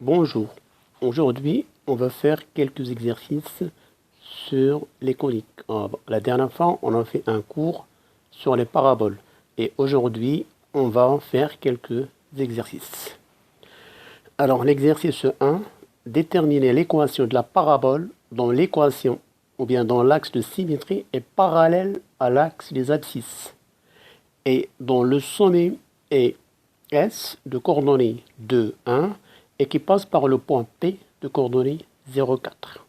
Bonjour, aujourd'hui on va faire quelques exercices sur les coniques. La dernière fois on a fait un cours sur les paraboles et aujourd'hui on va en faire quelques exercices. Alors l'exercice 1, déterminer l'équation de la parabole dont l'équation ou bien dont l'axe de symétrie est parallèle à l'axe des abscisses et dont le sommet est S de coordonnées 2, 1 et qui passe par le point P de coordonnées 0, 4.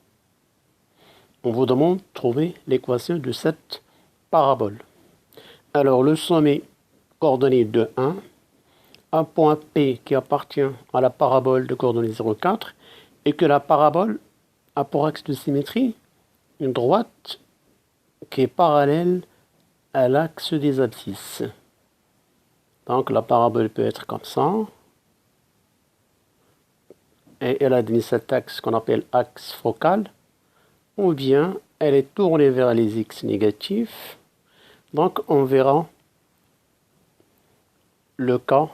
On vous demande de trouver l'équation de cette parabole. Alors le sommet coordonnées 2, 1, un point P qui appartient à la parabole de coordonnées 0, 4 et que la parabole a pour axe de symétrie une droite qui est parallèle à l'axe des abscisses. Donc la parabole peut être comme ça. Et elle admet cet axe qu'on appelle axe focal, ou bien elle est tournée vers les x négatifs. Donc on verra le cas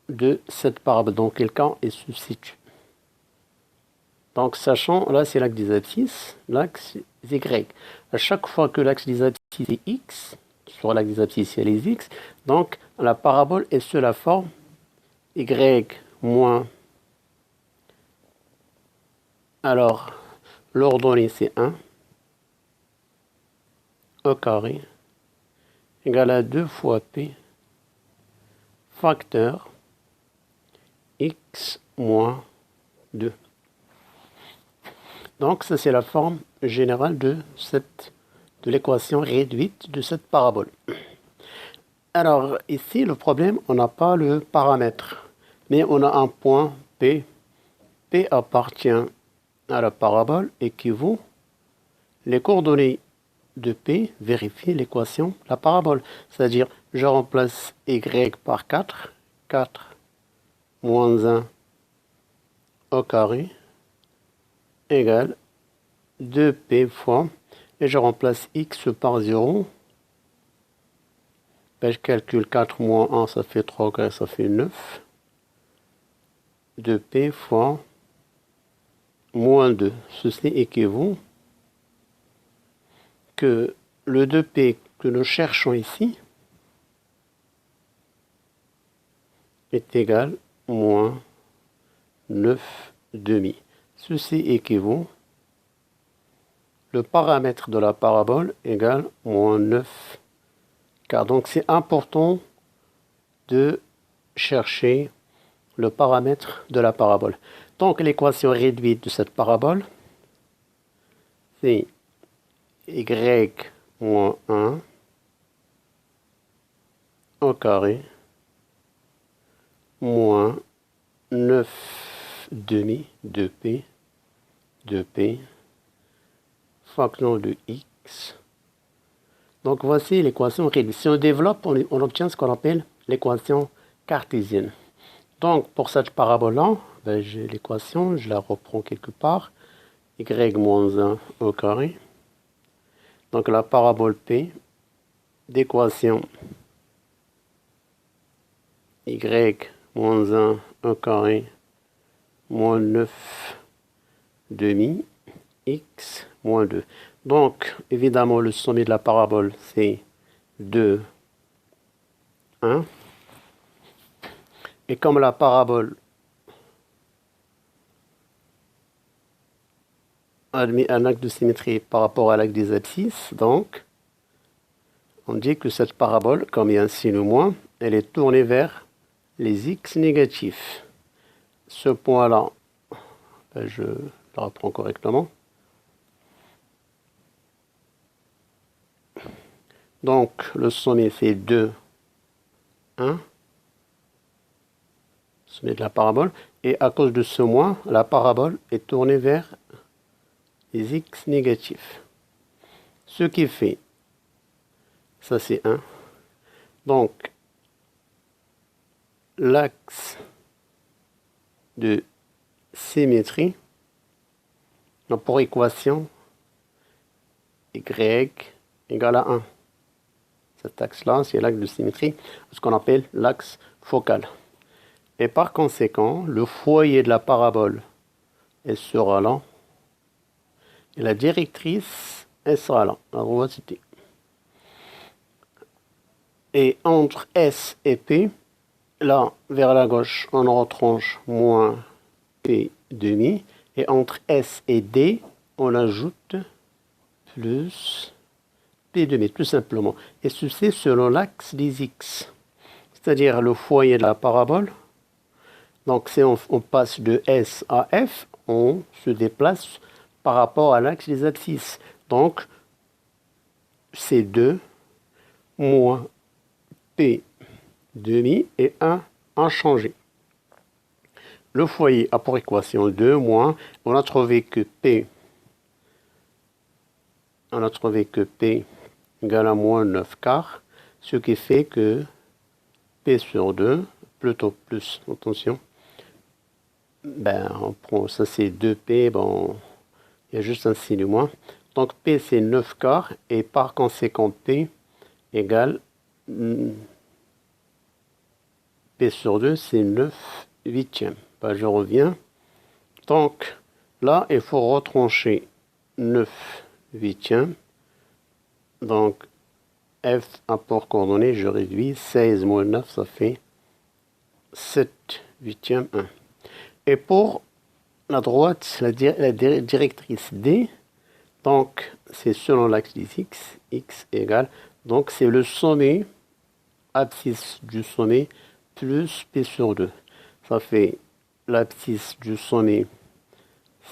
de cette parabole, dans quel cas elle se situe. Donc sachant, là c'est l'axe des abscisses, l'axe y. À chaque fois que l'axe des abscisses est x, sur l'axe des abscisses il y a les x, donc la parabole est sous la forme y moins. Alors, l'ordonnée c'est 1 au carré égale à 2 fois p facteur x moins 2. Donc ça c'est la forme générale de l'équation réduite de cette parabole. Alors ici le problème, on n'a pas le paramètre, mais on a un point P. P appartient à la parabole et qui vaut les coordonnées de P, vérifie l'équation de la parabole. C'est-à-dire, je remplace y par 4, 4 moins 1 au carré égale 2P fois, et je remplace x par 0. Ben, je calcule 4 moins 1, ça fait 3, ça fait 9. 2P fois moins 2. Ceci équivaut que le 2P que nous cherchons ici est égal à moins 9 demi. Ceci équivaut le paramètre de la parabole égale moins 9 car. Donc c'est important de chercher le paramètre de la parabole. Donc l'équation réduite de cette parabole, c'est y moins 1 au carré moins 9 demi de p facteur de x. Donc voici l'équation réduite. Si on développe, on obtient ce qu'on appelle l'équation cartésienne. Donc pour cette parabole-là, ben, j'ai l'équation, je la reprends quelque part. Y moins 1 au carré. Donc la parabole P d'équation y moins 1 au carré moins 9 demi x moins 2. Donc évidemment le sommet de la parabole c'est 2, 1. Et comme la parabole admet un axe de symétrie par rapport à l'axe des abscisses, donc on dit que cette parabole, comme il y a un signe moins, elle est tournée vers les x négatifs. Ce point-là, ben je le reprends correctement. Donc le sommet fait 2, 1. Sommet de la parabole. Et à cause de ce moins, la parabole est tournée vers les x négatifs. Ce qui fait, ça c'est 1. Donc, l'axe de symétrie, donc pour équation, y égale à 1. Cet axe-là, c'est l'axe de symétrie, ce qu'on appelle l'axe focal. Et par conséquent, le foyer de la parabole, elle sera là. Et la directrice, elle sera là, la droite c'était. Et entre S et P, là, vers la gauche, on retranche moins P demi. Et entre S et D, on ajoute plus P demi, tout simplement. Et ceci selon l'axe des X. C'est-à-dire le foyer de la parabole. Donc si on passe de S à F, on se déplace par rapport à l'axe des abscisses. Donc, c'est 2 moins P demi et 1 inchangé. Le foyer a pour équation 2 moins, on a trouvé que P égale à moins 9 quarts, ce qui fait que P sur 2, plutôt plus, attention, ben on prend, ça c'est 2P, bon, il y a juste un signe moins. Donc P c'est 9 quarts et par conséquent P égale P sur 2 c'est 9 huitièmes. Ben, je reviens. Donc là il faut retrancher 9 huitièmes. Donc F apport coordonnées, je réduis 16 moins 9 ça fait 7 huitièmes 1. Et pour la droite, la directrice D, donc c'est selon l'axe des X, X égale, donc c'est le sommet, abscisse du sommet, plus P sur 2. Ça fait l'abscisse du sommet,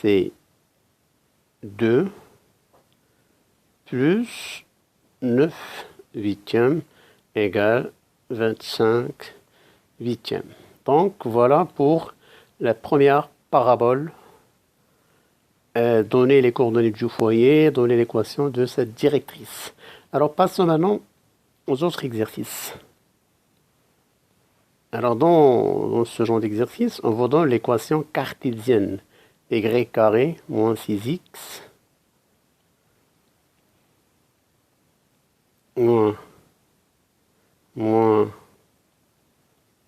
c'est 2, plus 9 huitièmes, égale 25 huitièmes. Donc voilà pour la première parabole. Donner les coordonnées du foyer, donner l'équation de cette directrice. Alors passons maintenant aux autres exercices. Alors dans ce genre d'exercice, on vous donne l'équation cartésienne. Y carré moins 6x moins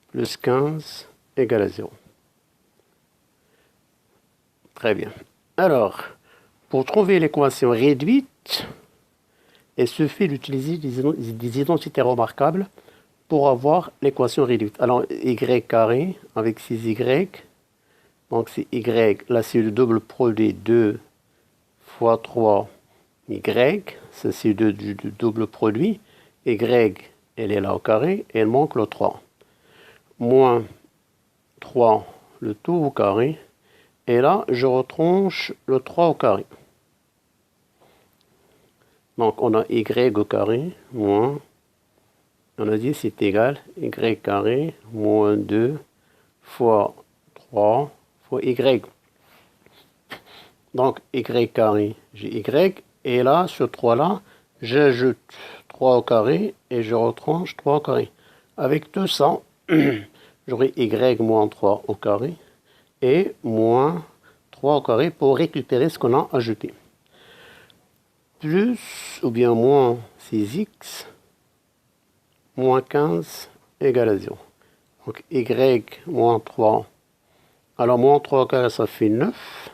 plus 15 égale à 0. Très bien. Alors, pour trouver l'équation réduite, il suffit d'utiliser des identités remarquables pour avoir l'équation réduite. Alors, y carré avec 6y, donc c'est y, là c'est le double produit 2 fois 3y, ça c'est du double produit, y, elle est là au carré, et il manque le 3. Moins 3, le tout au carré, et là, je retranche le 3 au carré. Donc, on a y au carré, moins, on a dit c'est égal, y carré, moins 2, fois 3, fois y. Donc, y carré, j'ai y, et là, sur 3 là, j'ajoute 3 au carré, et je retranche 3 au carré. Avec tout ça, j'aurai y moins 3 au carré, et moins 3 au carré pour récupérer ce qu'on a ajouté. Plus ou bien moins 6x moins 15 égale à 0. Donc y moins 3. Alors moins 3 au carré ça fait 9.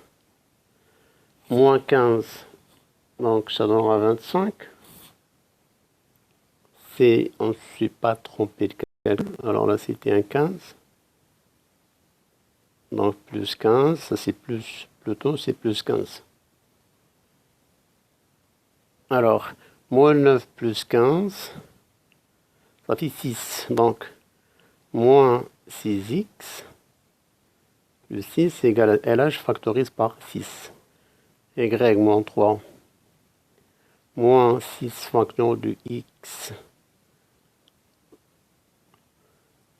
Moins 15, donc ça donnera 25. On ne s'est pas trompé de calcul. Alors là c'était un 15. Donc plus 15, ça c'est plus, plutôt c'est plus 15. Alors, moins 9 plus 15, ça fait 6. Donc, moins 6x plus 6 égale à LH, je factorise par 6. Y moins 3 moins 6 facteur de x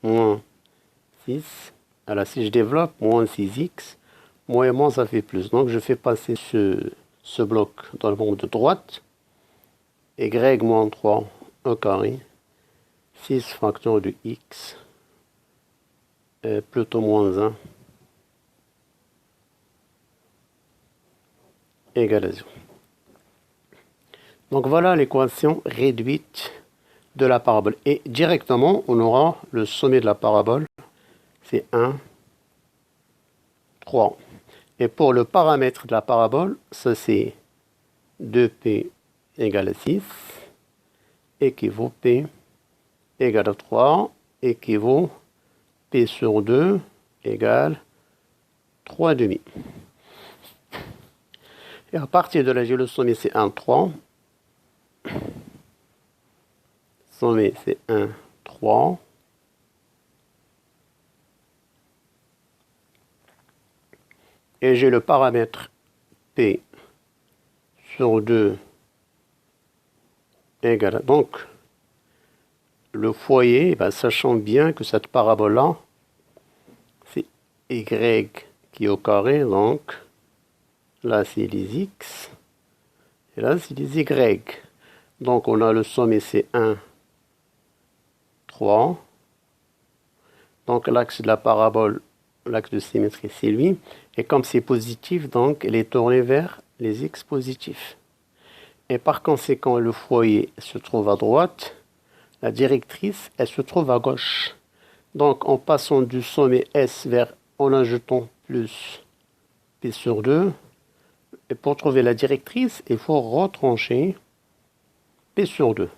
moins 6. Alors, si je développe, moins 6x, moins et moins, ça fait plus. Donc, je fais passer ce bloc dans le bord de droite. Y moins 3 au carré, 6 facteur de x, plutôt moins 1, égale à 0. Donc voilà l'équation réduite de la parabole. Et directement, on aura le sommet de la parabole, c'est 1, 3. Et pour le paramètre de la parabole, ça c'est 2p égale à 6, équivaut p égale à 3, équivaut p sur 2 égale 3 demi. Et à partir de là, j'ai le sommet, c'est 1, 3. Sommet, c'est 1, 3. Et j'ai le paramètre P sur 2 égale à... Donc, le foyer, sachant bien que cette parabole-là, c'est Y qui est au carré, donc là, c'est les X, et là, c'est les Y. Donc, on a le sommet, c'est 1, 3. Donc, l'axe de la parabole, l'axe de symétrie, c'est lui. Et comme c'est positif, donc, elle est tournée vers les X positifs. Et par conséquent, le foyer se trouve à droite. La directrice, elle se trouve à gauche. Donc, en passant du sommet S vers, en ajoutant plus P sur 2, et pour trouver la directrice, il faut retrancher P sur 2.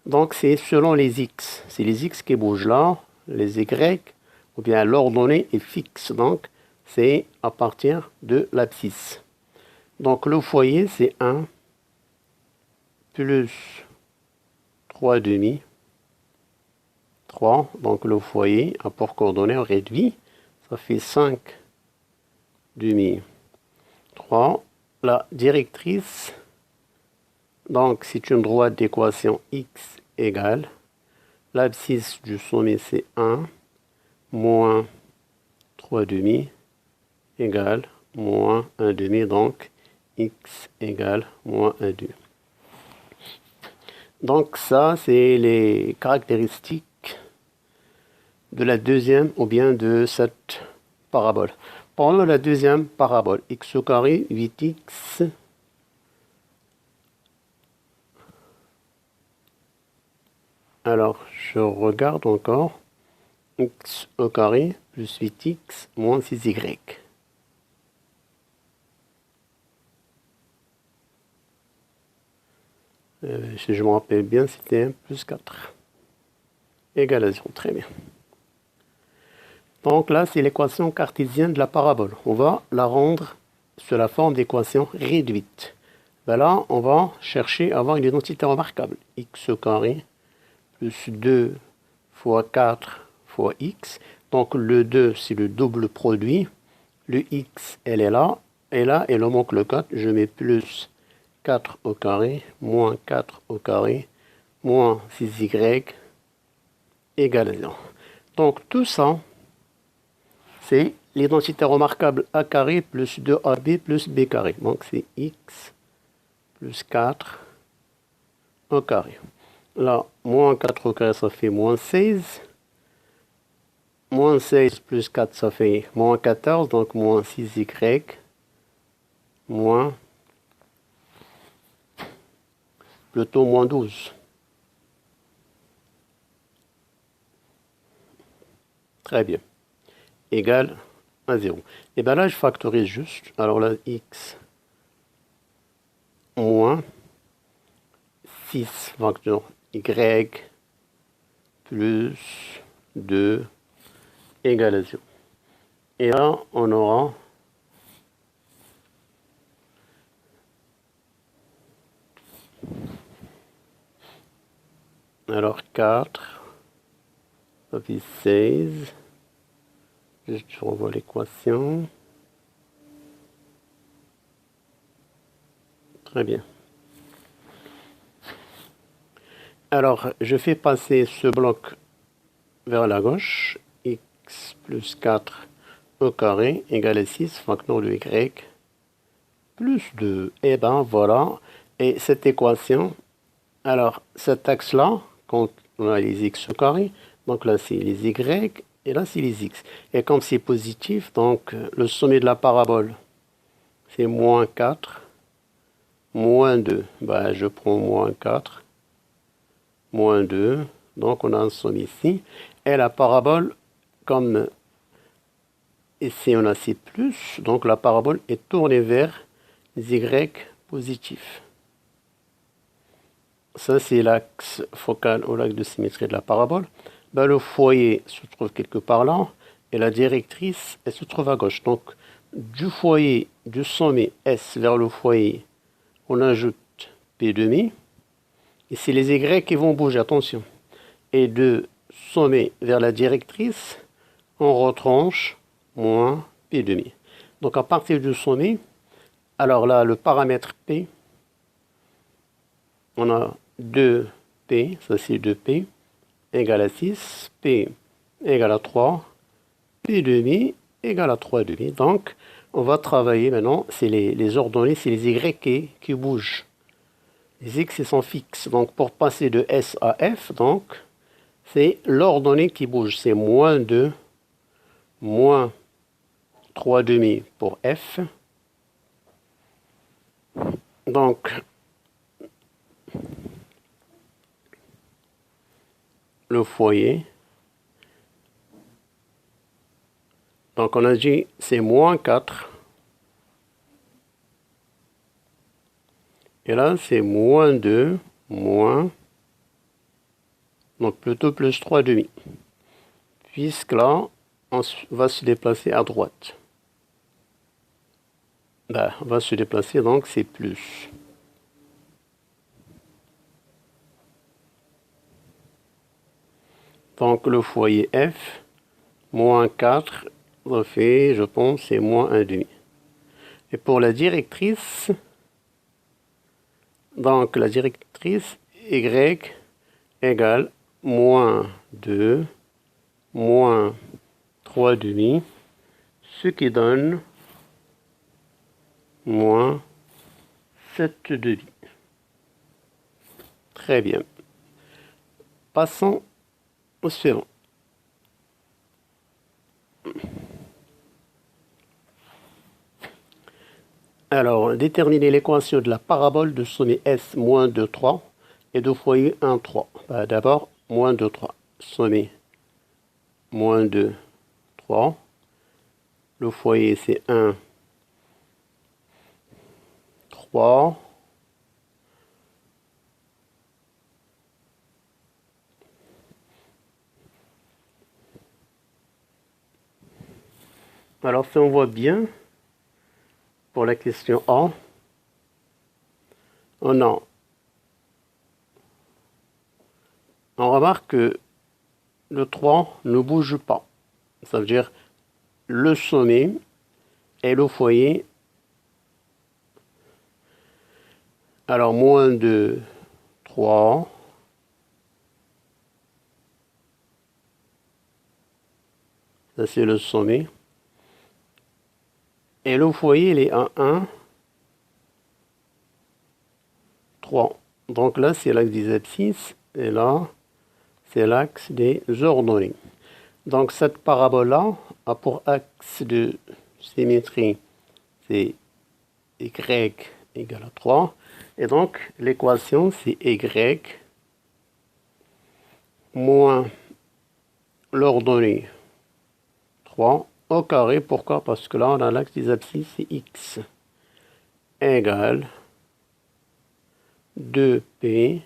Donc, c'est selon les X. C'est les X qui bougent là, les Y, ou bien l'ordonnée est fixe. Donc, c'est à partir de l'abscisse. Donc, le foyer, c'est 1 plus 3 demi. 3. Donc, le foyer, à pour coordonnées réduit, ça fait 5 demi. 3. La directrice, donc, c'est une droite d'équation x égale. L'abscisse du sommet, c'est 1 moins 3 demi égale moins 1 demi. Donc, x égale moins 1 demi. Donc, ça, c'est les caractéristiques de la deuxième ou bien de cette parabole. Prenons la deuxième parabole. X au carré, 8x. Alors, je regarde encore. X au carré plus 8x moins 6y. Si je me rappelle bien, c'était 1 plus 4. Égal à 0. Très bien. Donc là, c'est l'équation cartésienne de la parabole. On va la rendre sous la forme d'équation réduite. Là, on va chercher à avoir une identité remarquable. X au carré plus 2 fois 4 fois x. Donc le 2, c'est le double produit. Le x, elle est là. Et là, il en manque le 4. Je mets plus 4 au carré, moins 4 au carré, moins 6y égale à 0. Donc tout ça, c'est l'identité remarquable a carré plus 2ab plus b carré. Donc c'est x plus 4 au carré. Là, moins 4 au carré, ça fait moins 16. Moins 16 plus 4, ça fait moins 14. Donc moins 6y moins plutôt moins 12. Très bien. Égal à 0. Et bien là, je factorise juste. Alors là, x moins 6 facteur y plus 2 égale à 0. Et là, on aura alors 4, ça fait 16. Juste, je revois l'équation. Très bien. Alors, je fais passer ce bloc vers la gauche. X plus 4 au carré égale à 6, facteur de y plus 2. Et ben voilà. Et cette équation, alors cet axe-là, quand on a les x au carré, donc là c'est les y, et là c'est les x. Et comme c'est positif, donc le sommet de la parabole, c'est moins 4, moins 2. Ben, je prends moins 4, moins 2. Donc on a un sommet ici. Et la parabole, comme ici on a C+, donc la parabole est tournée vers Y positif. Ça, c'est l'axe focal ou l'axe de symétrie de la parabole. Ben, le foyer se trouve quelque part là, et la directrice, elle se trouve à gauche. Donc, du foyer, du sommet S vers le foyer, on ajoute P', et c'est les Y qui vont bouger, attention. Et de sommet vers la directrice, on retranche moins P'. Donc, à partir du sommet, alors là, le paramètre P, on a 2P, ça c'est 2P, égale à 6, P égale à 3, P' égale à 3,5. Donc, on va travailler maintenant, c'est les ordonnées, c'est les Y qui bougent. Les X, ils sont fixes. Donc, pour passer de S à F, donc, c'est l'ordonnée qui bouge. C'est moins 2, moins 3,5 pour F. Donc, le foyer. Donc, on a dit, c'est moins 4. Et là, c'est moins 2, moins, donc plutôt plus 3,5. Puisque là, on va se déplacer à droite. Ben, on va se déplacer, donc c'est plus. Donc le foyer F, moins 4, ça fait, je pense, c'est moins 1,5. Et pour la directrice, donc la directrice Y égale moins 2, moins 3,5, ce qui donne moins 7,5. Très bien. Passons au suivant. Alors, déterminer l'équation de la parabole de sommet S moins 2, 3 et de foyer 1, 3. Bah, d'abord, moins 2, 3. Sommet moins 2, 3. Le foyer, c'est 1, 3. Alors, si on voit bien, pour la question A, on remarque que le 3 ne bouge pas. Ça veut dire le sommet et le foyer. Alors, moins 2, 3. Ça, c'est le sommet. Et le foyer, il est à 1, 3. Donc là, c'est l'axe des abscisses. Et là, c'est l'axe des ordonnées. Donc cette parabole-là a pour axe de symétrie, c'est Y égale à 3. Et donc l'équation, c'est Y moins l'ordonnée 3 au carré. Pourquoi? Parce que là, on a l'axe des abscisses, c'est X égale 2P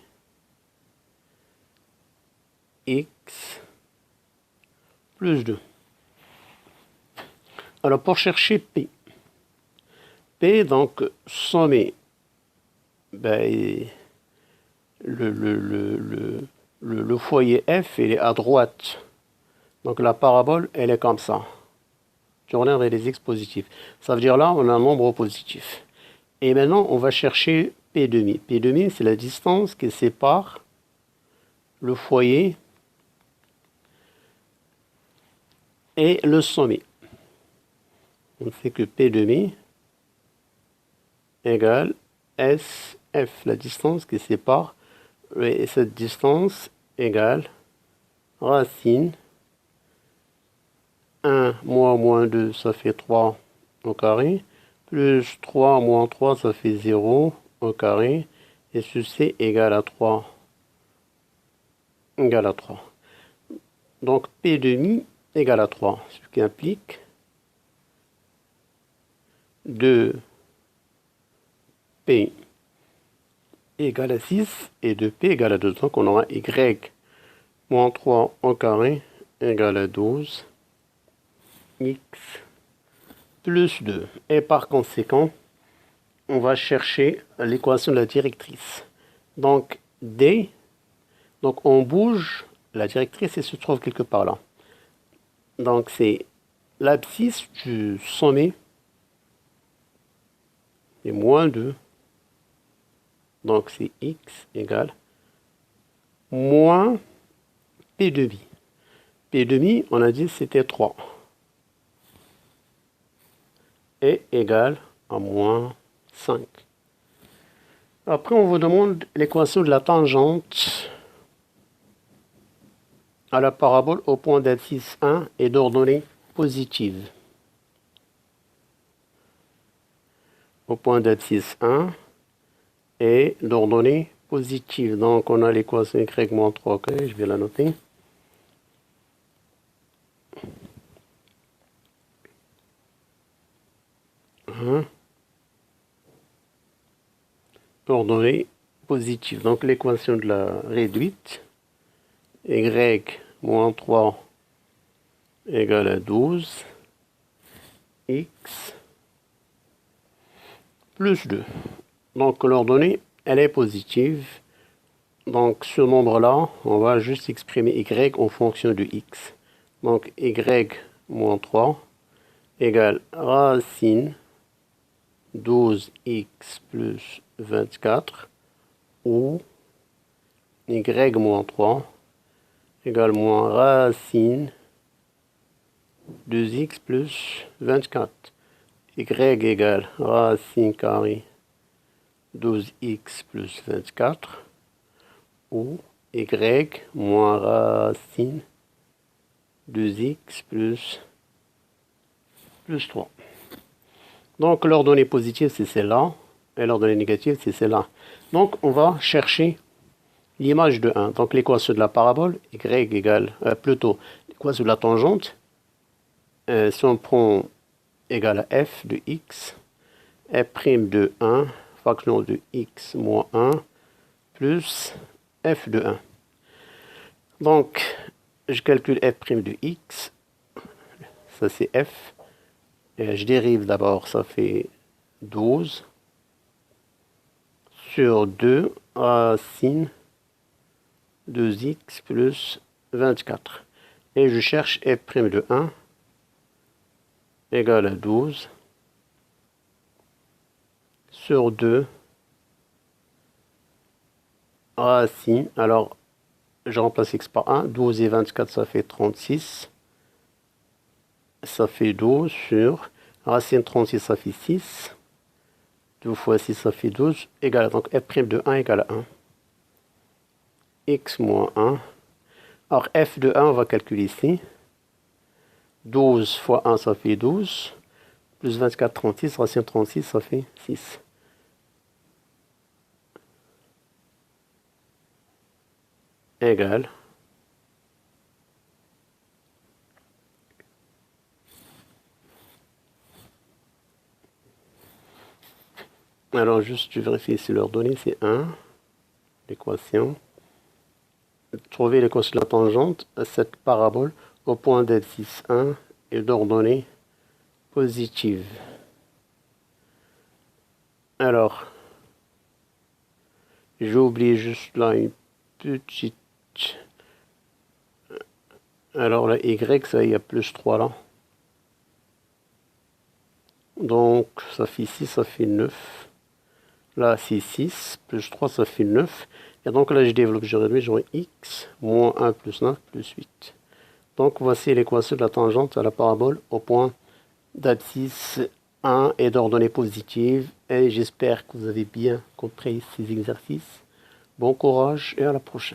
X plus 2. Alors, pour chercher P, donc, sommet, ben, le foyer F, il est à droite. Donc, la parabole, elle est comme ça. Tournée vers les X positifs. Ça veut dire là, on a un nombre positif. Et maintenant, on va chercher P'. P', c'est la distance qui sépare le foyer et le sommet. On sait que P' égale SF, la distance qui sépare, et cette distance égale racine 1 moins 2, ça fait 3 au carré, plus 3 moins 3, ça fait 0 au carré, et ceci égale à 3, égale à 3. Donc P', égale à 3, ce qui implique 2p égale à 6 et 2p égale à 2. Donc on aura y moins 3 au carré égale à 12 x plus 2. Et par conséquent, on va chercher l'équation de la directrice. Donc D, donc on bouge, la directrice elle se trouve quelque part là. Donc c'est l'abscisse du sommet et moins 2. Donc c'est x égale moins p demi. P demi, on a dit c'était 3. Et égale à moins 5. Après, on vous demande l'équation de la tangente à la parabole au point d'abscisse 1 et d'ordonnée positive. Au point d'abscisse 1 et d'ordonnée positive. Donc, on a l'équation y moins 3. Ok, je vais la noter. Ordonnée positive. Donc, l'équation de la réduite, y moins 3 égale à 12, x plus 2. Donc, l'ordonnée, elle est positive. Donc, ce nombre-là, on va juste exprimer y en fonction de x. Donc, y moins 3 égale racine 12x plus 24 ou y moins 3 égale moins racine 2x plus 24. Y égale racine carrée 12x plus 24 ou y moins racine 2x plus 3. Donc l'ordonnée positive c'est celle-là et l'ordonnée négative c'est celle-là. Donc on va chercher l'image de 1. Donc l'équation de la parabole, y égale, plutôt l'équation de la tangente, si on prend égale à f de x, f' de 1, fraction de x moins 1, plus f de 1. Donc, je calcule f' de x, ça c'est f, et je dérive d'abord, ça fait 12, sur 2 racine 2x plus 24. Et je cherche f' de 1 égale à 12 sur 2 racine. Alors, je remplace x par 1. 12 et 24, ça fait 36. Ça fait 12 sur racine 36, ça fait 6. 2 fois 6, ça fait 12. Égale, donc f' de 1 égale à 1. X moins 1. Alors, f de 1, on va calculer ici. 12 fois 1, ça fait 12. Plus 24, 36. Racine 36, ça fait 6. Égale. Alors, juste, je vérifie si l'ordonnée, c'est 1. L'équation. Trouver l'équation de la tangente à cette parabole au point d'abscisse 1 et d'ordonnée positive. Alors, j'ai oublié juste là une petite... Alors, la y, ça, il y a plus 3 là. Donc, ça fait 6, ça fait 9. Là, c'est 6, plus 3, ça fait 9. Et donc là, je développe, je réduis, j'aurai x moins 1 plus 9 plus 8. Donc, voici l'équation de la tangente à la parabole au point d'abscisse 1 et d'ordonnée positive. Et j'espère que vous avez bien compris ces exercices. Bon courage et à la prochaine.